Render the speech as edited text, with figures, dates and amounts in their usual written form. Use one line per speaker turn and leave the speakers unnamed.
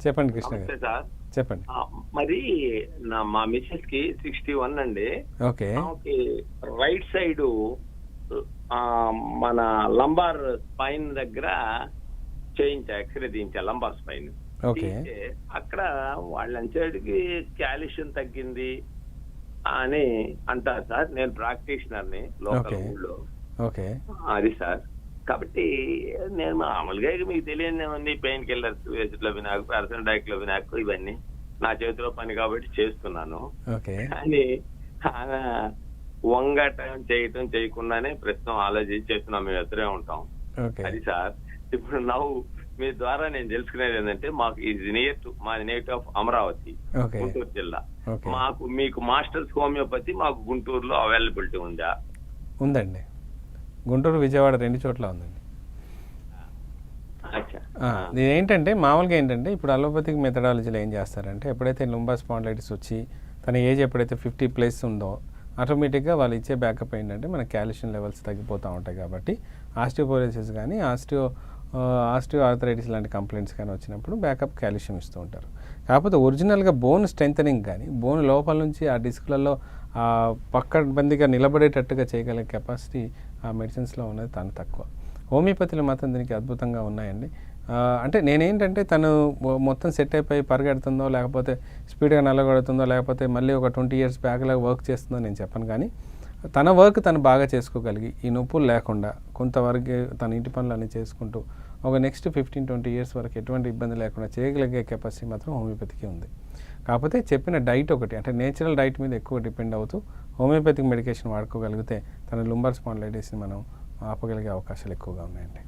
చెప్పండి కృష్ణ
నమస్తే
గారు.
సార్.
చెప్పండి.
మరి మా మిస్సెస్ కి 61 అండి.
ఓకే.
ఆమెకి రైట్ సైడ్ మన లంబార్ స్పైన్ దగ్గర చేయించా, ఎక్స్రే తీయించా లంబార్ స్పైన్
ఓకే.
తీయించే అక్కడ వాళ్ళంచేటికి కాల్షియం తగ్గింది అని అంటారు సార్. నేను ప్రాక్టీషనర్ని లోకల్
ఓకే.
ఊళ్ళో.
ఓకే.
అది సార్. కాబట్టి నేను మామూలుగా ఇక మీకు తెలియనివన్నీ పెయిన్ కిల్లర్స్, ఎసిక్లోఫెనాక్, పారాసిటమాల్, ఇవన్నీ నా చేతిలో పని కాబట్టి చేస్తున్నాను.
ఓకే.
కానీ ఆమె వంగటం చేయటం చేయకుండానే ప్రస్తుతం ఆలోచించి చేస్తున్నాం. మేము ఎదురే ఉంటాం.
ఓకే.
అది సార్. ఇప్పుడు నవ్వు మీ ద్వారా నేను తెలుసుకునేది ఏంటంటే, మాకు ఇది నియర్ టు మా native of Amaravati,
okay.
Guntur జిల్లా.
ఓకే.
మీకు మాస్టర్స్ హోమియోపతి మాకు గుంటూరులో అవైలబిలిటీ ఉందా?
ఉందండి. గుంటూరు, విజయవాడ 2 చోట్ల ఉందండి.
అచ్చా.
ఇది ఏంటంటే మామూలుగా ఏంటంటే ఇప్పుడు అలోపతిక్ మెథడాలజీలో ఏం చేస్తారంటే ఎప్పుడైతే లుంబర్ స్పాండిలైటిస్ వచ్చి తన ఏజ్ ఎప్పుడైతే 50+ ఉందో ఆటోమేటిక్గా వాళ్ళు ఇచ్చే బ్యాకప్ ఏంటంటే మన కాల్షియం లెవెల్స్ తగ్గిపోతూ ఉంటాయి. కాబట్టి ఆస్టియోపోరోసిస్ కానీ ఆస్టియో ఆర్థరైటిస్ లాంటి కంప్లైంట్స్ కానీ వచ్చినప్పుడు బ్యాకప్ కాల్షియం ఇస్తూ ఉంటారు. కాకపోతే ఒరిజినల్గా బోన్ స్ట్రెంథనింగ్ కానీ బోన్ లోపల నుంచి ఆ డిస్క్లలో పక్కబందిగా నిలబడేటట్టుగా చేయగలిగే కెపాసిటీ ఆ మెడిసిన్స్లో ఉన్నది తను తక్కువ. హోమియోపతిలో మాత్రం దీనికి అద్భుతంగా ఉన్నాయండి. అంటే నేనేంటంటే తను మొత్తం సెట్ అయిపోయి పరిగెడుతుందో లేకపోతే స్పీడ్గా నల్లగొడుతుందో లేకపోతే మళ్ళీ ఒక 20 years బ్యాక్లాగా వర్క్ చేస్తుందో నేను చెప్పను. కానీ తన వర్క్ తను బాగా చేసుకోగలిగి ఈ నొప్పులు లేకుండా కొంతవరకు తన ఇంటి పనులన్నీ చేసుకుంటూ ఒక నెక్స్ట్ 15-20 years వరకు ఎటువంటి ఇబ్బంది లేకుండా చేయగలిగే కెపాసిటీ మాత్రం హోమియోపతికి ఉంది. కాకపోతే చెప్పిన డైట్ ఒకటి, అంటే నేచురల్ డైట్ మీద ఎక్కువ డిపెండ్ అవుతూ హోమియోపతిక్ మెడికేషన్ వాడుకోగలిగితే తన లుంబర్ స్పాండిలైటిస్ని మనం ఆపగలిగే అవకాశాలు ఎక్కువగా ఉన్నాయండి.